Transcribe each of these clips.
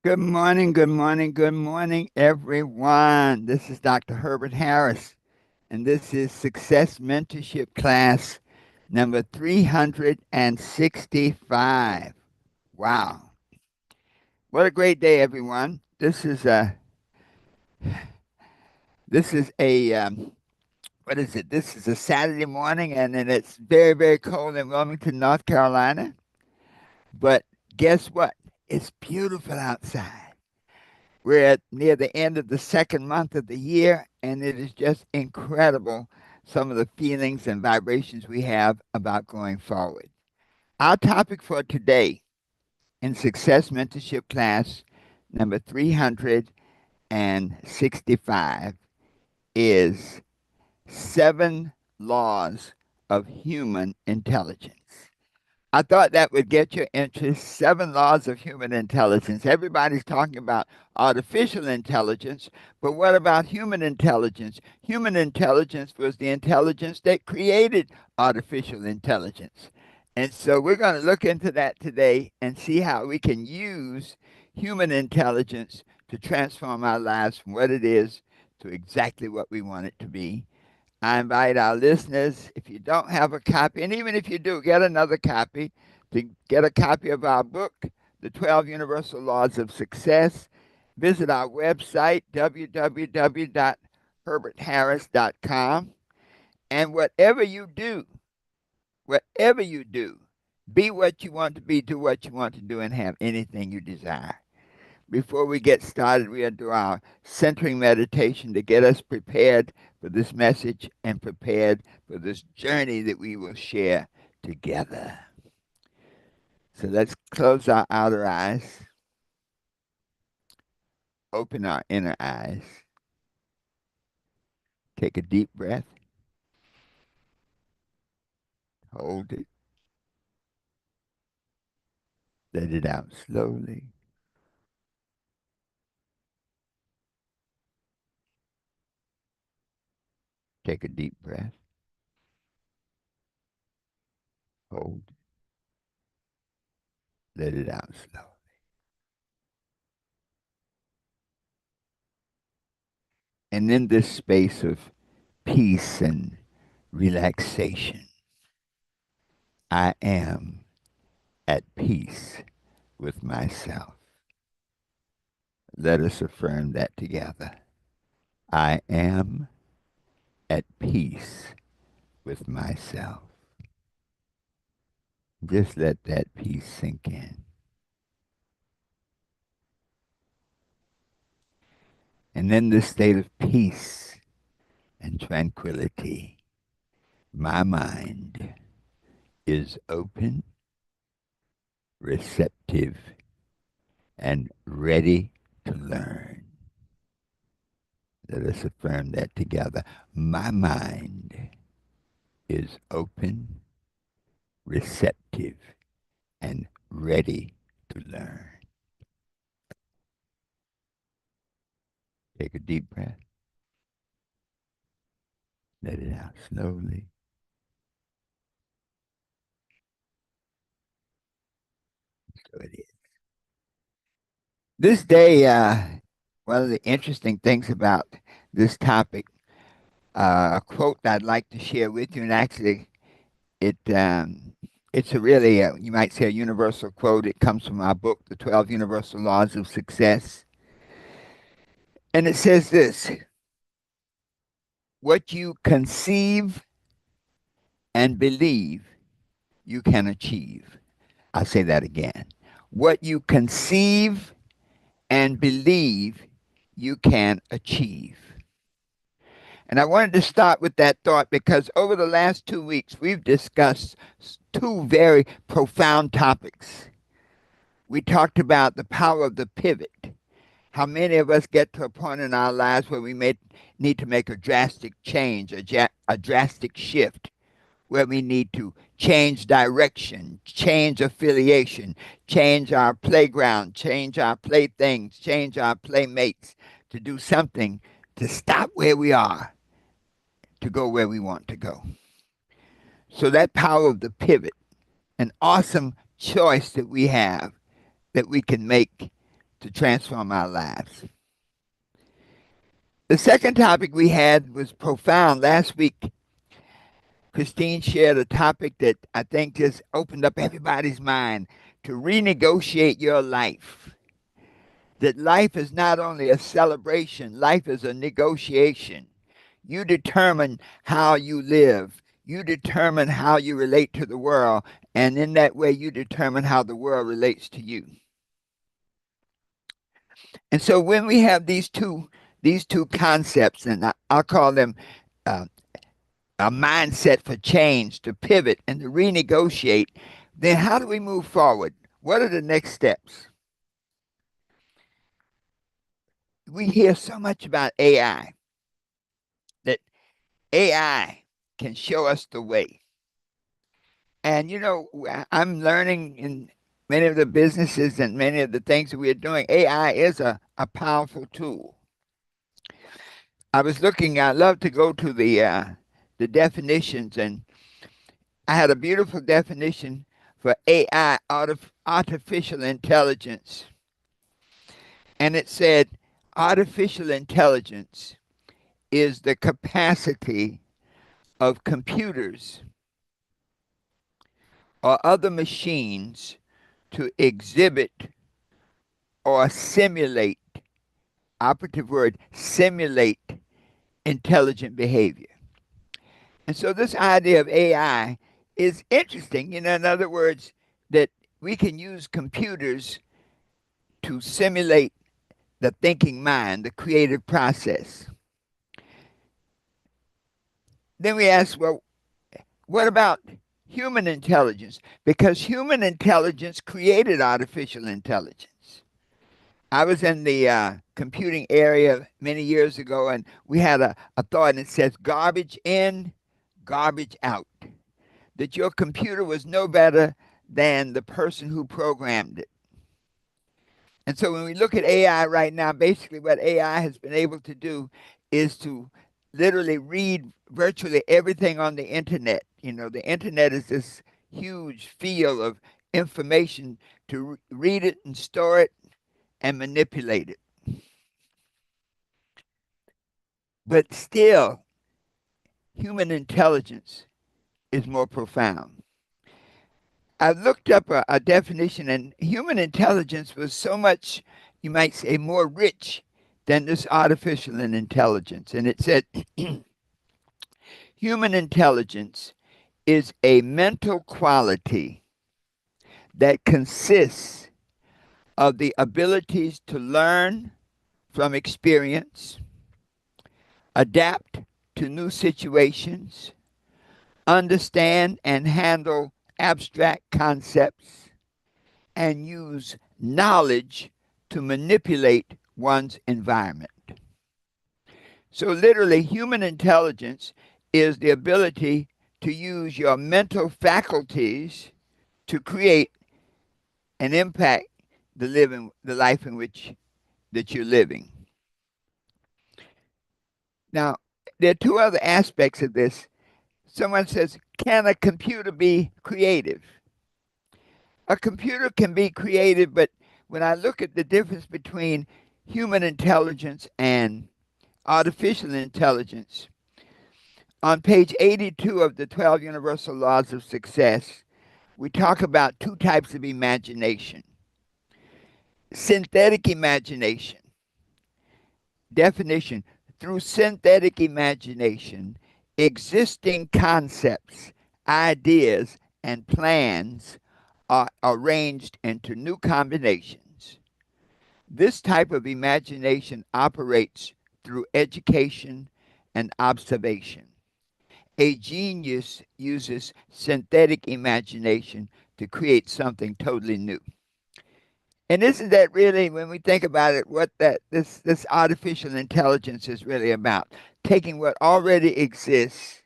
Good morning, good morning, good morning, everyone. This is Dr. Herbert Harris, and this is Success Mentorship class number 365. Wow. What a great day, everyone. This is a what is it? This is a Saturday morning, and then it's very, very cold in Wilmington, North Carolina. But guess what? It's beautiful outside. We're at near the end of the second month of the year, and it is just incredible some of the feelings and vibrations we have about going forward. Our topic for today in Success Mentorship class number 365 is 7 laws of human intelligence. I thought that would get your interest. 7 laws of human intelligence. Everybody's talking about artificial intelligence, but what about human intelligence? Human intelligence was the intelligence that created artificial intelligence. And so we're going to look into that today and see how we can use human intelligence to transform our lives from what it is to exactly what we want it to be. I invite our listeners, if you don't have a copy, and even if you do, get another copy, to get a copy of our book, The 12 Universal Laws of Success. Visit our website, www.herbertharris.com. And whatever you do, be what you want to be, do what you want to do, and have anything you desire. Before we get started, we'll do our centering meditation to get us prepared for this message and prepared for this journey that we will share together. So let's close our outer eyes, open our inner eyes, take a deep breath, hold it, let it out slowly. Take a deep breath, hold it, let it out slowly. And in this space of peace and relaxation, I am at peace with myself. Let us affirm that together. I am at peace with myself. Just let that peace sink in. And in this state of peace and tranquility, my mind is open, receptive, and ready to learn. Let us affirm that together. My mind is open, receptive, and ready to learn. Take a deep breath. Let it out slowly. So it is. This day, one of the interesting things about this topic, a quote I'd like to share with you, and actually, it it's a really, you might say, a universal quote. It comes from our book, The 12 Universal Laws of Success. And it says this: what you conceive and believe, you can achieve. I'll say that again. What you conceive and believe, you can achieve. And I wanted to start with that thought because over the last 2 weeks, we've discussed two very profound topics. We talked about the power of the pivot, how many of us get to a point in our lives where we may need to make a drastic change, a drastic shift, where we need to change direction, change affiliation, change our playground, change our playthings, change our playmates, to do something to stop where we are, to go where we want to go. So that power of the pivot, an awesome choice that we have that we can make to transform our lives. The second topic we had was profound. Last week, Christine shared a topic that I think just opened up everybody's mind to renegotiate your life. That life is not only a celebration, life is a negotiation. You determine how you live, you determine how you relate to the world, and in that way, you determine how the world relates to you. And so when we have these two concepts, and I'll call them uh, a mindset for change, to pivot and to renegotiate, then how do we move forward? What are the next steps? We hear so much about AI, that AI can show us the way. And I'm learning in many of the businesses and many of the things that we're doing, AI is a powerful tool. I love to go to the definitions, and I had a beautiful definition for AI, artificial intelligence. And it said, artificial intelligence is the capacity of computers or other machines to exhibit or simulate, operative word, simulate intelligent behavior. And so this idea of AI is interesting. In other words, that we can use computers to simulate the thinking mind, the creative process. Then we ask, well, what about human intelligence? Because human intelligence created artificial intelligence. I was in the computing area many years ago, and we had a thought, and it says garbage in, garbage out. That your computer was no better than the person who programmed it. And so when we look at AI right now, basically what AI has been able to do is to literally read virtually everything on the internet. The internet is this huge field of information to read it and store it and manipulate it. But still, human intelligence is more profound. I looked up a definition, and human intelligence was so much, you might say, more rich than this artificial intelligence. And it said, human intelligence is a mental quality that consists of the abilities to learn from experience, adapt to new situations, understand and handle abstract concepts, and use knowledge to manipulate one's environment. So, literally, human intelligence is the ability to use your mental faculties to create and impact the life in which that you're living. Now, there are two other aspects of this. Someone says, can a computer be creative? A computer can be creative, but when I look at the difference between human intelligence and artificial intelligence, on page 82 of the 12 Universal Laws of Success, we talk about two types of imagination. Synthetic imagination. Definition: through synthetic imagination, existing concepts, ideas, and plans are arranged into new combinations. This type of imagination operates through education and observation. A genius uses synthetic imagination to create something totally new. And isn't that really, when we think about it, what this artificial intelligence is really about? Taking what already exists,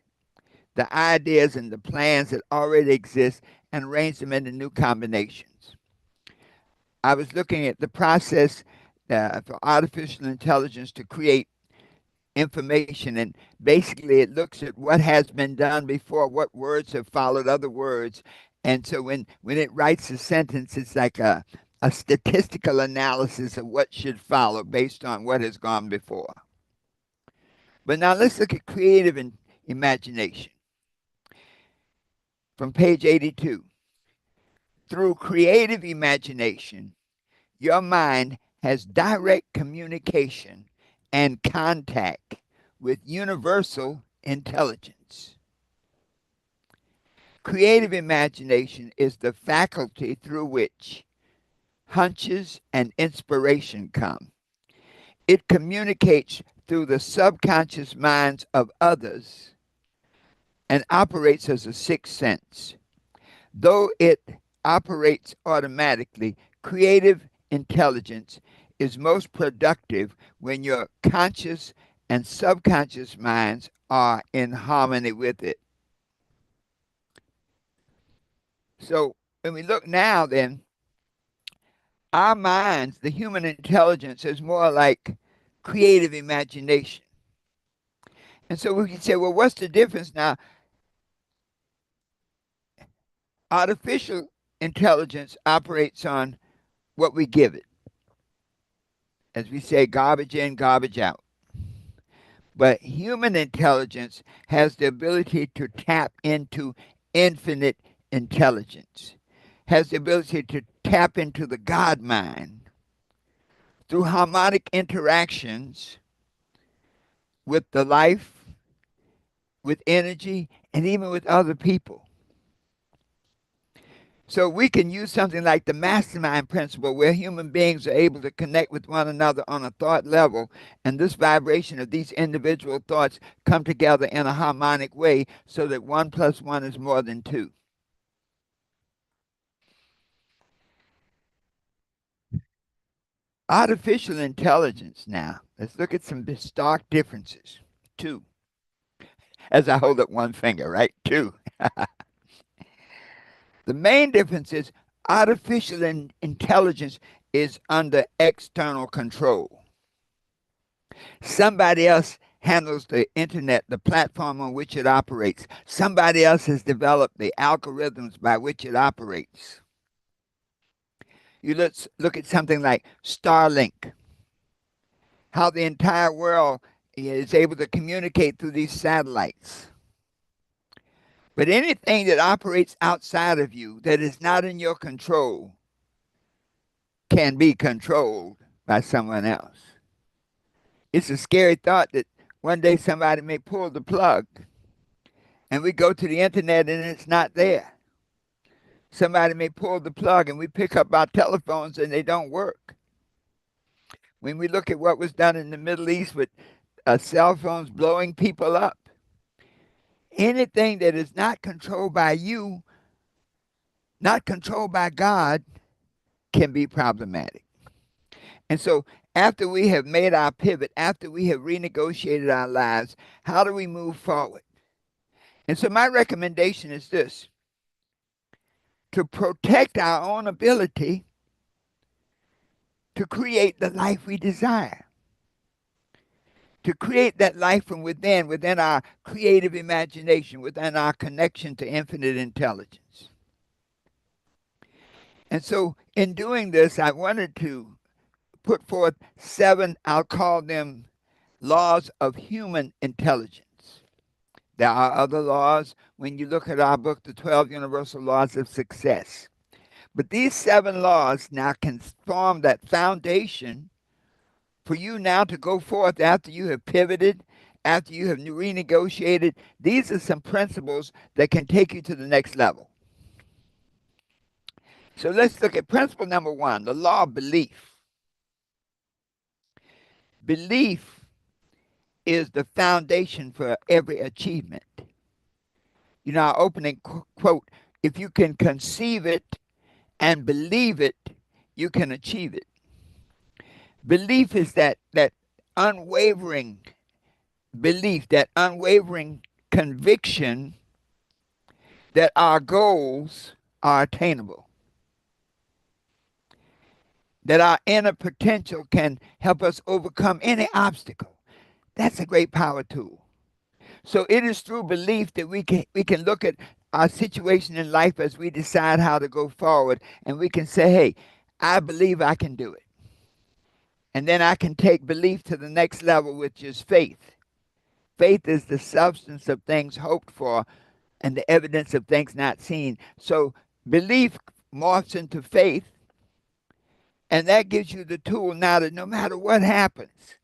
the ideas and the plans that already exist, and arrange them into new combinations. I was looking at the process for artificial intelligence to create information, and basically it looks at what has been done before, what words have followed other words. And so when it writes a sentence, it's like a a statistical analysis of what should follow based on what has gone before. But now let's look at creative imagination from page 82. Through creative imagination, your mind has direct communication and contact with universal intelligence. Creative imagination is the faculty through which hunches and inspiration come. It communicates through the subconscious minds of others and operates as a sixth sense. Though it operates automatically, creative intelligence is most productive when your conscious and subconscious minds are in harmony with it. So when we look now, then, our minds, the human intelligence, is more like creative imagination. And so we can say, well, what's the difference now? Artificial intelligence operates on what we give it. As we say, garbage in, garbage out. But human intelligence has the ability to tap into infinite intelligence, has the ability to tap into the God mind through harmonic interactions with the life, with energy, and even with other people. So we can use something like the mastermind principle, where human beings are able to connect with one another on a thought level, and this vibration of these individual thoughts come together in a harmonic way so that 1 + 1 is more than 2. Artificial intelligence now. Let's look at some stark differences. 2. As I hold up one finger, right? 2. The main difference is artificial intelligence is under external control. Somebody else handles the internet, the platform on which it operates. Somebody else has developed the algorithms by which it operates. You let's look at something like Starlink, how the entire world is able to communicate through these satellites. But anything that operates outside of you that is not in your control can be controlled by someone else. It's a scary thought that one day somebody may pull the plug and we go to the internet and it's not there. Somebody may pull the plug and we pick up our telephones and they don't work. When we look at what was done in the Middle East with cell phones blowing people up, anything that is not controlled by you, not controlled by God, can be problematic. And so after we have made our pivot, after we have renegotiated our lives, how do we move forward? And so my recommendation is this: to protect our own ability to create the life we desire, to create that life from within our creative imagination, within our connection to infinite intelligence. And so in doing this, I wanted to put forth 7, I'll call them laws of human intelligence. There are other laws when you look at our book, The 12 Universal Laws of Success. But these 7 laws now can form that foundation for you now to go forth after you have pivoted, after you have renegotiated. These are some principles that can take you to the next level. So let's look at principle number 1, the law of belief. Belief is the foundation for every achievement. You know, our opening quote, if you can conceive it and believe it, you can achieve it. Belief is that unwavering belief, that unwavering conviction that our goals are attainable, that our inner potential can help us overcome any obstacle. That's a great power tool. So it is through belief that we can look at our situation in life as we decide how to go forward, and we can say, hey, I believe I can do it. And then I can take belief to the next level, which is faith. Faith is the substance of things hoped for and the evidence of things not seen. So belief morphs into faith, and that gives you the tool now that no matter what happens,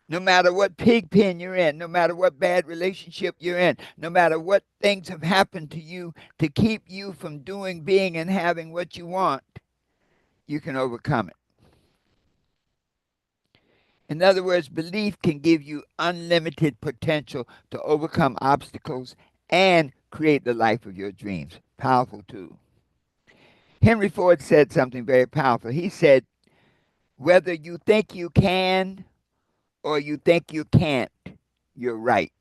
no matter what pig pen you're in, no matter what bad relationship you're in, no matter what things have happened to you to keep you from doing, being, and having what you want, you can overcome it. In other words, belief can give you unlimited potential to overcome obstacles and create the life of your dreams. Powerful tool. Henry Ford said something very powerful. He said, whether you think you can or you think you can't, you're right.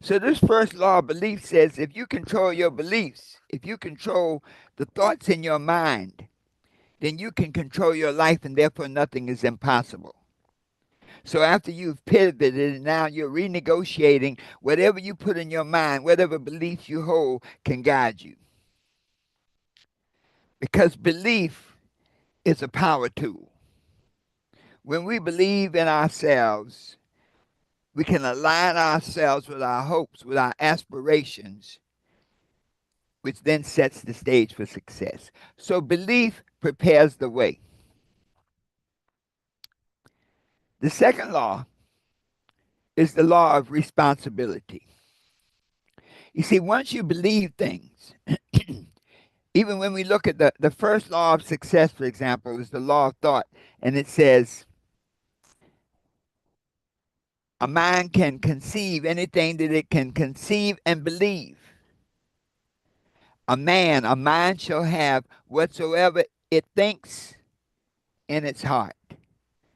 So, this first law of belief says if you control your beliefs, if you control the thoughts in your mind, then you can control your life and therefore nothing is impossible. So after you've pivoted and now you're renegotiating, whatever you put in your mind, whatever beliefs you hold can guide you. Because belief is a power tool. When we believe in ourselves, we can align ourselves with our hopes, with our aspirations, which then sets the stage for success. So belief prepares the way. The second law is the law of responsibility. You see, once you believe things, even when we look at the first law of success, for example, is the law of thought. And it says, a mind can conceive anything that it can conceive and believe. A mind shall have whatsoever it thinks in its heart.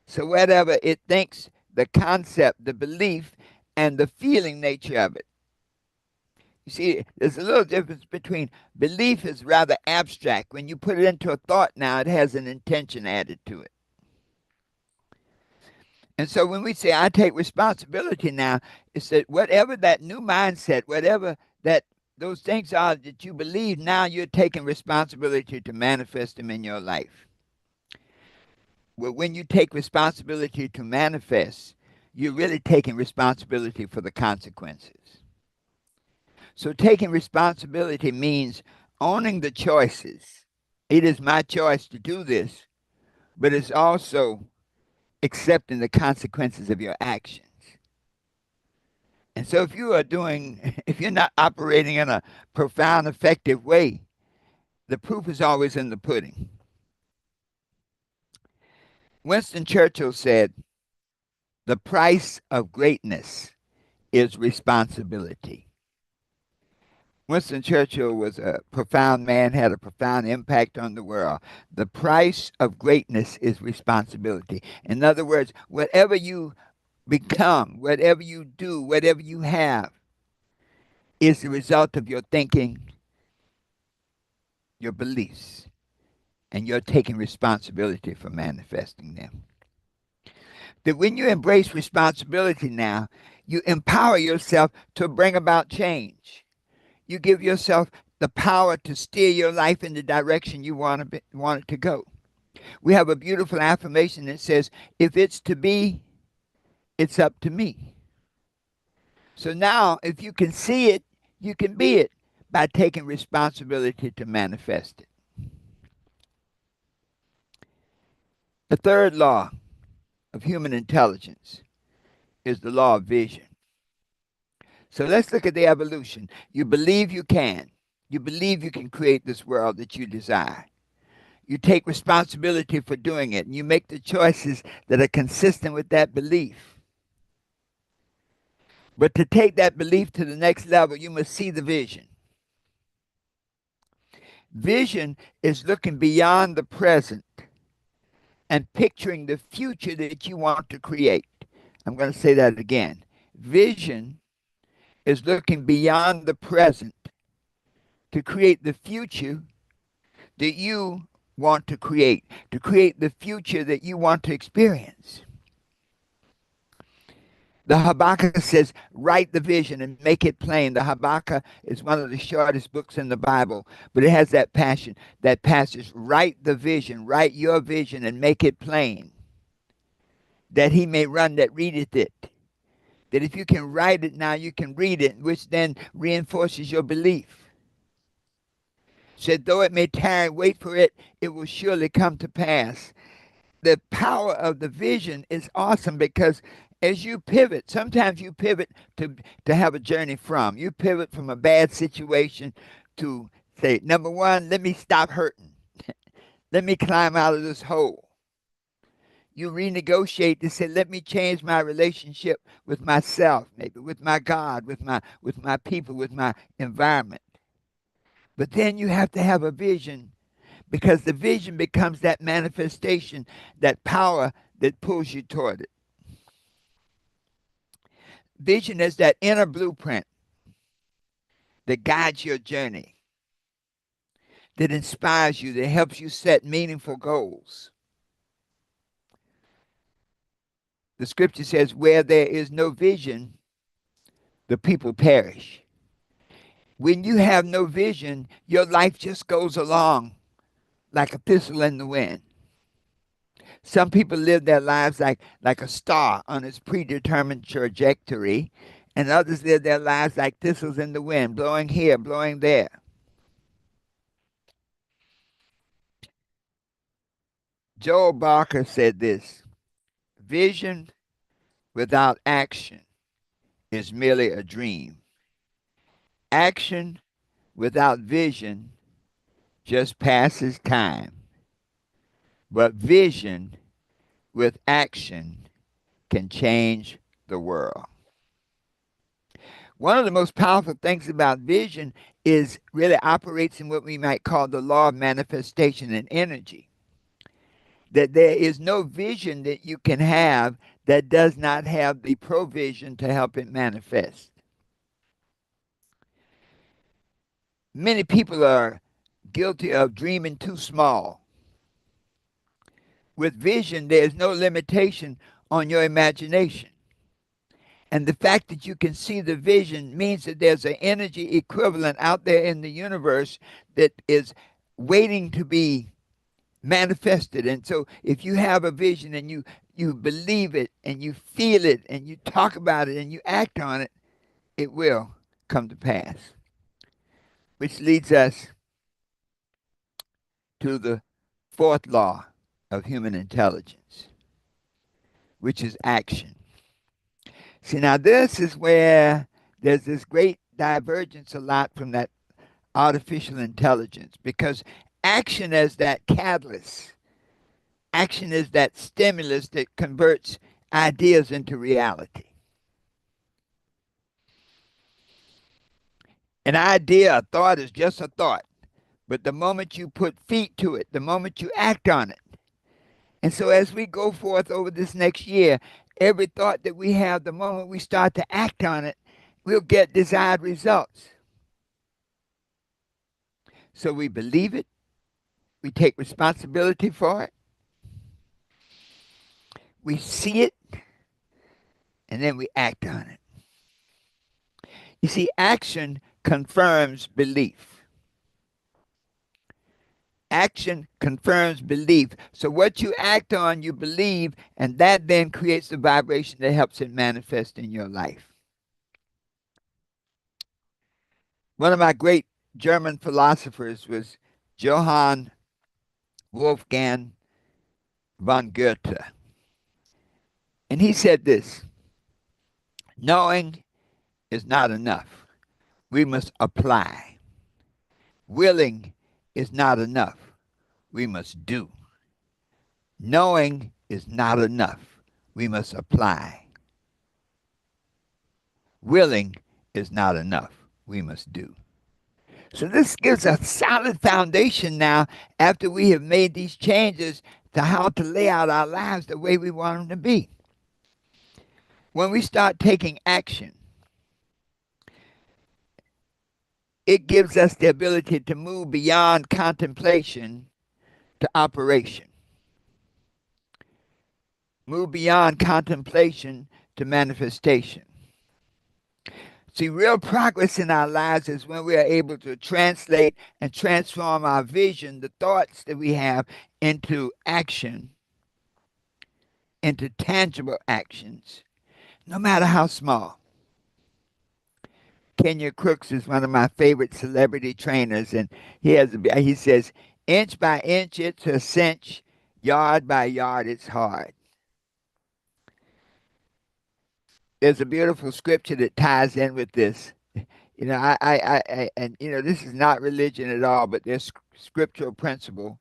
So whatever it thinks, the concept, the belief, and the feeling nature of it. You see, there's a little difference between belief is rather abstract. When you put it into a thought now, it has an intention added to it. And so when we say, I take responsibility now, it's that whatever that new mindset, whatever that those things are that you believe, now you're taking responsibility to manifest them in your life. Well, when you take responsibility to manifest, you're really taking responsibility for the consequences. So taking responsibility means owning the choices. It is my choice to do this, but it's also accepting the consequences of your actions. And so if you are doing, if you're not operating in a profound, effective way, the proof is always in the pudding. Winston Churchill said, the price of greatness is responsibility. Winston Churchill was a profound man, had a profound impact on the world. The price of greatness is responsibility. In other words, whatever you become, whatever you do, whatever you have, is the result of your thinking, your beliefs, and you're taking responsibility for manifesting them. That when you embrace responsibility now, you empower yourself to bring about change. You give yourself the power to steer your life in the direction you want it to go. We have a beautiful affirmation that says, if it's to be, it's up to me. So now, if you can see it, you can be it by taking responsibility to manifest it. The third law of human intelligence is the law of vision. So let's look at the evolution. You believe you can. You believe you can create this world that you desire. You take responsibility for doing it, and you make the choices that are consistent with that belief. But to take that belief to the next level, you must see the vision. Vision is looking beyond the present and picturing the future that you want to create. I'm going to say that again. Vision is looking beyond the present to create the future that you want to create the future that you want to experience. The Habakkuk says, write the vision and make it plain. The Habakkuk is one of the shortest books in the Bible, but it has that passion, that passage. Write the vision, write your vision and make it plain, that he may run that readeth it. That if you can write it now, you can read it, which then reinforces your belief. Said, though it may tarry, wait for it, it will surely come to pass. The power of the vision is awesome because as you pivot, sometimes you pivot to have a journey from. You pivot from a bad situation to say, number one, let me stop hurting. Let me climb out of this hole. You renegotiate to say, let me change my relationship with myself, maybe with my God, with my people, with my environment. But then you have to have a vision because the vision becomes that manifestation, that power that pulls you toward it. Vision is that inner blueprint that guides your journey, that inspires you, that helps you set meaningful goals. The scripture says, where there is no vision, the people perish. When you have no vision, your life just goes along like a thistle in the wind. Some people live their lives like a star on its predetermined trajectory, and others live their lives like thistles in the wind, blowing here, blowing there. Joel Barker said this: vision without action is merely a dream. Action without vision just passes time. But vision with action can change the world. One of the most powerful things about vision is really operates in what we might call the law of manifestation and energy. That there is no vision that you can have that does not have the provision to help it manifest. Many people are guilty of dreaming too small. With vision, there's no limitation on your imagination. And the fact that you can see the vision means that there's an energy equivalent out there in the universe that is waiting to be manifested. And so if you have a vision and you believe it and you feel it and you talk about it and you act on it, it will come to pass. Which leads us to the fourth law of human intelligence, which is action. See, now this is where there's this great divergence a lot from that artificial intelligence because action is that catalyst. Action is that stimulus that converts ideas into reality. An idea, a thought is just a thought. But the moment you put feet to it, the moment you act on it. And so as we go forth over this next year, every thought that we have, the moment we start to act on it, we'll get desired results. So we believe it, we take responsibility for it, we see it, and then we act on it. You see, action confirms belief. Action confirms belief. So what you act on, you believe, and that then creates the vibration that helps it manifest in your life. One of my great German philosophers was Johann Wolfgang von Goethe. And he said this: knowing is not enough. We must apply. Willing is not enough. We must do. Knowing is not enough. We must apply. Willing is not enough. We must do. So this gives a solid foundation now after we have made these changes to how to lay out our lives the way we want them to be. When we start taking action, it gives us the ability to move beyond contemplation to operation. Move beyond contemplation to manifestation. See, real progress in our lives is when we are able to translate and transform our vision, the thoughts that we have, into action, into tangible actions, no matter how small. Kenya Crooks is one of my favorite celebrity trainers, and he says, inch by inch it's a cinch, yard by yard it's hard. There's a beautiful scripture that ties in with this. And this is not religion at all, but there's scriptural principle,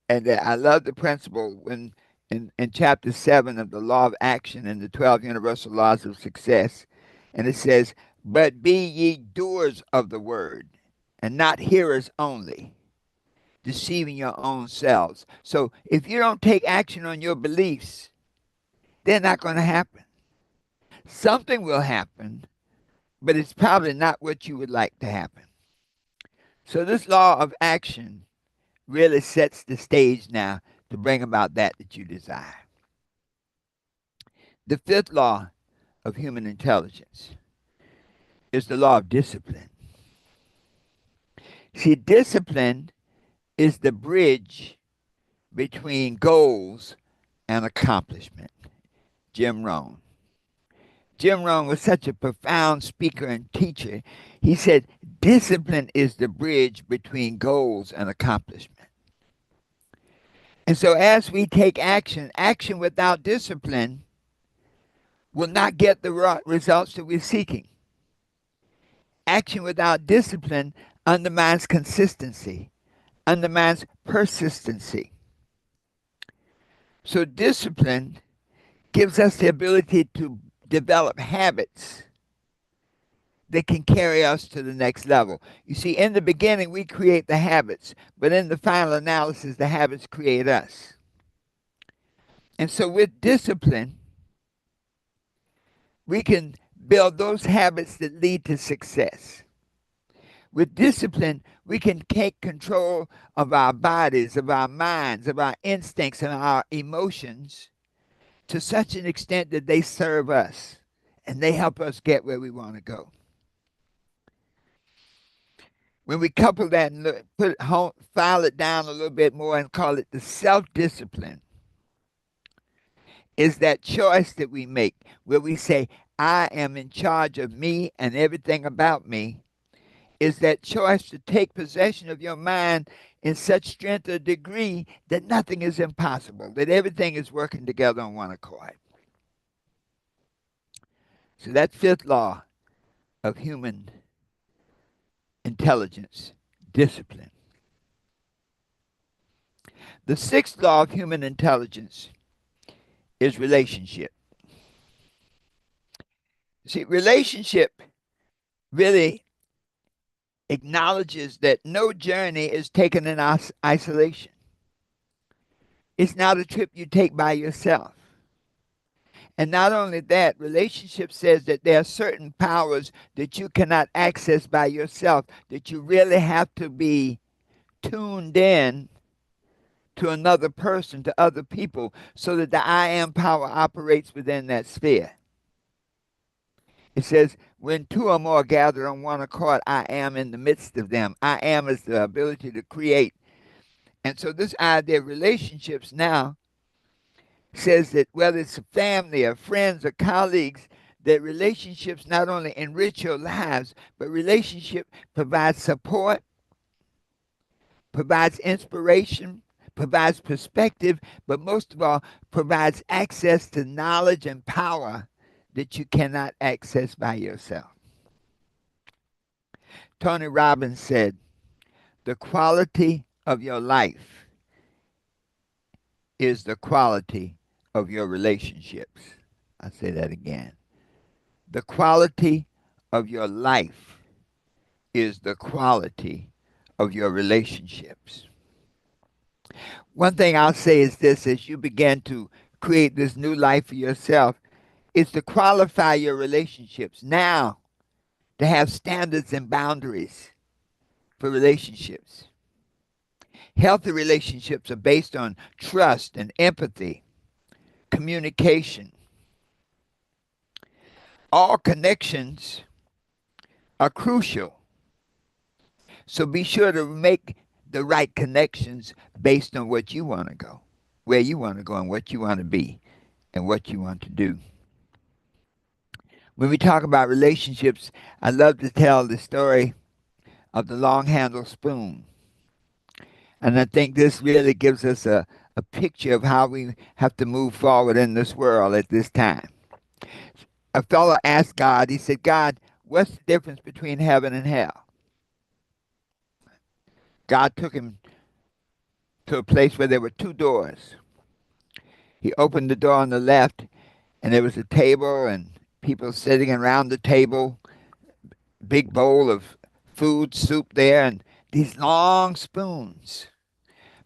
and I love the principle when in chapter 7 of the Law of Action and the 12 Universal Laws of Success, and it says, "But be ye doers of the word, and not hearers only, deceiving your own selves." So if you don't take action on your beliefs, they're not going to happen. Something will happen, but it's probably not what you would like to happen. So this law of action really sets the stage now to bring about that you desire. The fifth law of human intelligence is the law of discipline. See, discipline is the bridge between goals and accomplishment. Jim Rohn. Jim Rohn was such a profound speaker and teacher. He said, discipline is the bridge between goals and accomplishment. And so as we take action, action without discipline will not get the results that we're seeking. Action without discipline undermines consistency, undermines persistency. So discipline gives us the ability to develop habits that can carry us to the next level. You see, in the beginning, we create the habits, but in the final analysis, the habits create us. And so with discipline, we can build those habits that lead to success. With discipline, we can take control of our bodies, of our minds, of our instincts, and our emotions to such an extent that they serve us and they help us get where we want to go. When we couple that and file it down a little bit more and call it the self-discipline, is that choice that we make where we say, I am in charge of me and everything about me, is that choice to take possession of your mind in such strength or degree that nothing is impossible, that everything is working together on one accord. So that fifth law of human intelligence, discipline. The sixth law of human intelligence is relationship. See, relationship really acknowledges that no journey is taken in isolation. It's not a trip you take by yourself. And not only that, relationship says that there are certain powers that you cannot access by yourself, that you really have to be tuned in to another person, to other people, so that the I am power operates within that sphere. It says, when two or more gather on one accord, I am in the midst of them. I am is the ability to create. And so this idea of relationships now says that whether it's a family or friends or colleagues, that relationships not only enrich your lives, but relationship provides support, provides inspiration, provides perspective, but most of all, provides access to knowledge and power that you cannot access by yourself. Tony Robbins said, the quality of your life is the quality of your relationships. I'll say that again. The quality of your life is the quality of your relationships. One thing I'll say is this: as you begin to create this new life for yourself, is to qualify your relationships now, to have standards and boundaries for relationships. Healthy relationships are based on trust and empathy, communication. all connections are crucial. So be sure to make the right connections based on what you want to go, where you want to go, and what you want to be, and what you want to do. When we talk about relationships, I love to tell the story of the long handled spoon. And I think this really gives us a picture of how we have to move forward in this world at this time. A fellow asked God, he said, God, what's the difference between heaven and hell? God took him to a place where there were two doors. He opened the door on the left, and there was a table and people sitting around the table, big bowl of food, soup there, and these long spoons.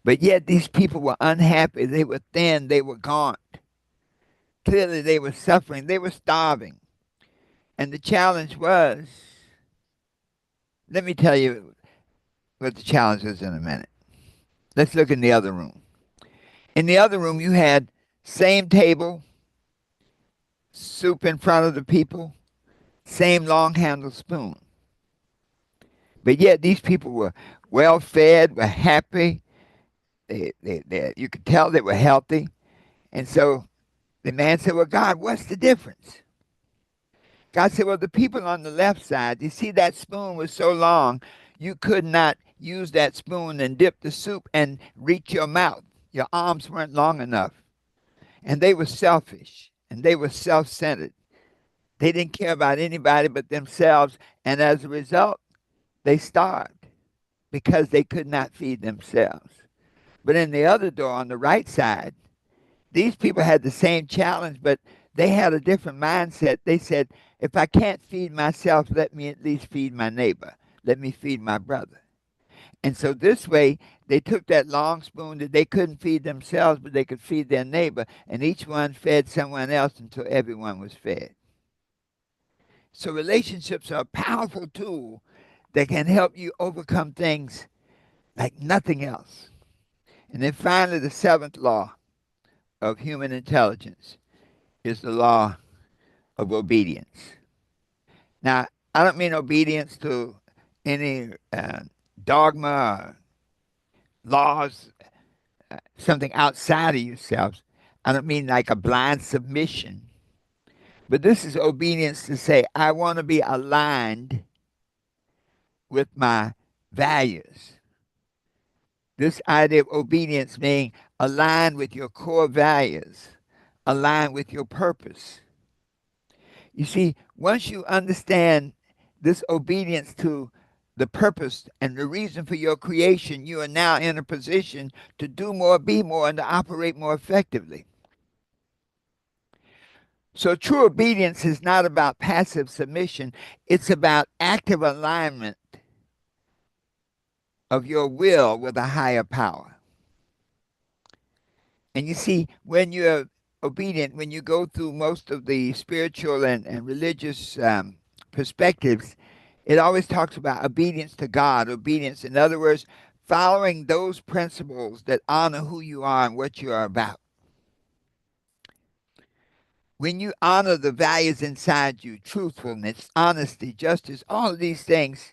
But yet these people were unhappy. They were thin. They were gaunt. Clearly, they were suffering. They were starving. And the challenge was, let me tell you what the challenge was in a minute. Let's look in the other room. In the other room, you had same table, soup in front of the people, same long handled spoon. But yet these people were well fed, were happy. You could tell they were healthy. And so the man said, well, God, what's the difference? God said, well, the people on the left side, you see that spoon was so long, you could not use that spoon and dip the soup and reach your mouth. Your arms weren't long enough. And they were selfish and they were self centered. They didn't care about anybody but themselves. And as a result, they starved because they could not feed themselves. But in the other door on the right side, these people had the same challenge, but they had a different mindset. They said, if I can't feed myself, let me at least feed my neighbor. Let me feed my brother. And so this way, they took that long spoon that they couldn't feed themselves, but they could feed their neighbor, and each one fed someone else until everyone was fed. So relationships are a powerful tool that can help you overcome things like nothing else. And then finally, the seventh law of human intelligence is the law of obedience. Now, I don't mean obedience to any dogma or laws, something outside of yourselves. I don't mean like a blind submission, but this is obedience to say, I want to be aligned with my values. This idea of obedience being aligned with your core values, aligned with your purpose. You see, once you understand this obedience to the purpose and the reason for your creation, you are now in a position to do more, be more, and to operate more effectively. So true obedience is not about passive submission, it's about active alignment of your will with a higher power. And you see, when you're obedient, when you go through most of the spiritual and religious perspectives, it always talks about obedience to God, obedience, in other words, following those principles that honor who you are and what you are about. When you honor the values inside you, truthfulness, honesty, justice, all of these things,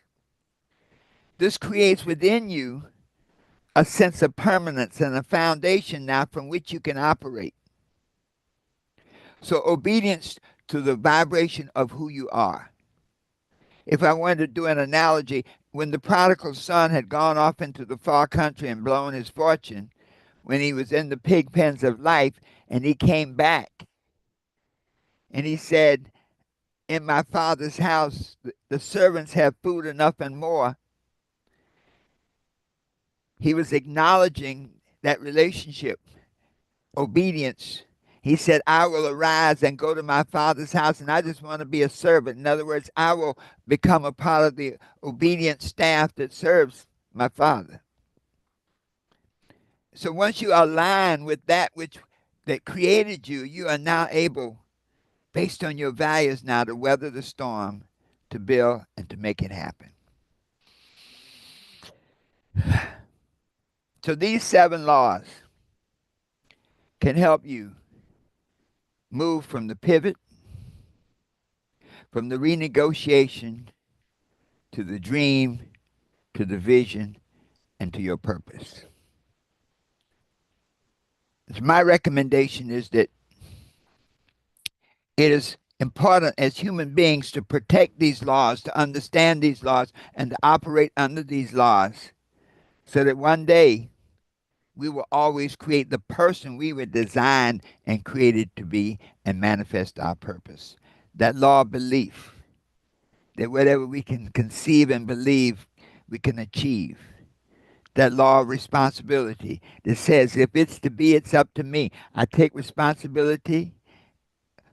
this creates within you a sense of permanence and a foundation now from which you can operate. So, obedience to the vibration of who you are. If I wanted to do an analogy, when the prodigal son had gone off into the far country and blown his fortune, when he was in the pig pens of life, and he came back and he said, in my father's house, the servants have food enough and more. He was acknowledging that relationship, obedience. He said, I will arise and go to my father's house, and I just want to be a servant. In other words, I will become a part of the obedient staff that serves my father. So once you align with that which that created you, you are now able, based on your values now, to weather the storm, to build, and to make it happen. So these 7 laws can help you move from the pivot from the renegotiation to the dream to the vision and to your purpose. So my recommendation is that it is important as human beings to protect these laws, to understand these laws, and to operate under these laws so that one day we will always create the person we were designed and created to be and manifest our purpose. That law of belief, that whatever we can conceive and believe, we can achieve. That law of responsibility that says if it's to be, it's up to me. I take responsibility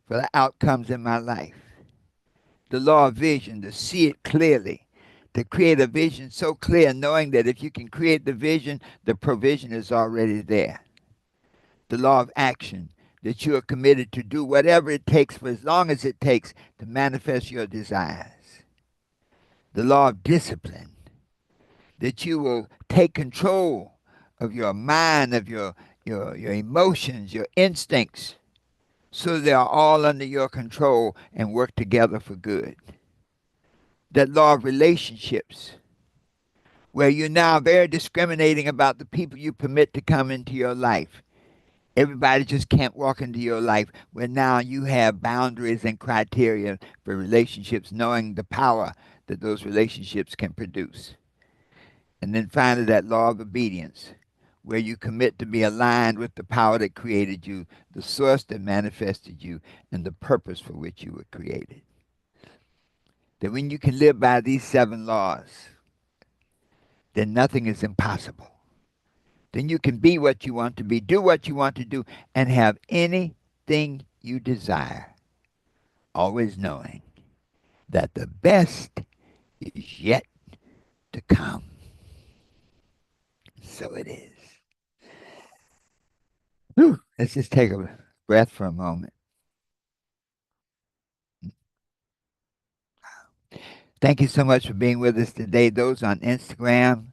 for the outcomes in my life. The law of vision, to see it clearly, to create a vision so clear, knowing that if you can create the vision, the provision is already there. The law of action, that you are committed to do whatever it takes for as long as it takes to manifest your desires. The law of discipline, that you will take control of your mind, of your emotions, your instincts, so they are all under your control and work together for good. That law of relationships, where you're now very discriminating about the people you permit to come into your life. Everybody just can't walk into your life, where now you have boundaries and criteria for relationships, knowing the power that those relationships can produce. And then finally, that law of obedience, where you commit to be aligned with the power that created you, the source that manifested you, and the purpose for which you were created. That when you can live by these 7 laws, then nothing is impossible. Then you can be what you want to be, do what you want to do, and have anything you desire, always knowing that the best is yet to come. So it is. Whew. Let's just take a breath for a moment. Thank you so much for being with us today. Those on Instagram,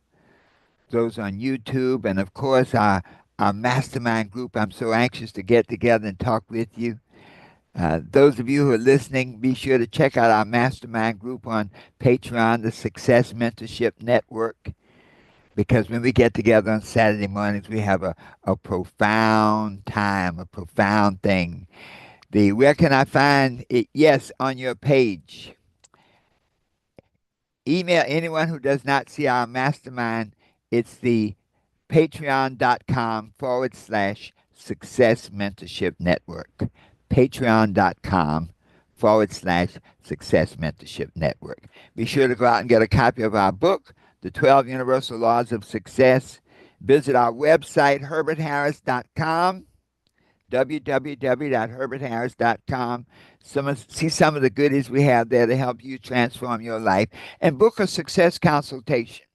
those on YouTube, and of course our mastermind group. I'm so anxious to get together and talk with you. Those of you who are listening, be sure to check out our mastermind group on Patreon, the Success Mentorship Network, because when we get together on Saturday mornings, we have a profound time, a profound thing. Where can I find it? Yes, on your page. Email anyone who does not see our mastermind. It's the patreon.com/Success Mentorship Network. Patreon.com/Success Mentorship Network. Be sure to go out and get a copy of our book, The 12 Universal Laws of Success. Visit our website, herbertharris.com, www.herbertharris.com. See some of the goodies we have there to help you transform your life. And book a success consultation.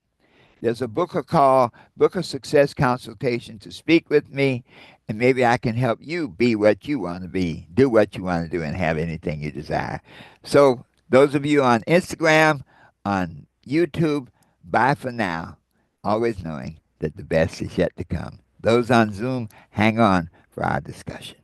There's a booker call, book a success consultation to speak with me, and maybe I can help you be what you want to be, do what you want to do, and have anything you desire. So, those of you on Instagram, on YouTube, bye for now, always knowing that the best is yet to come. Those on Zoom, hang on for our discussion.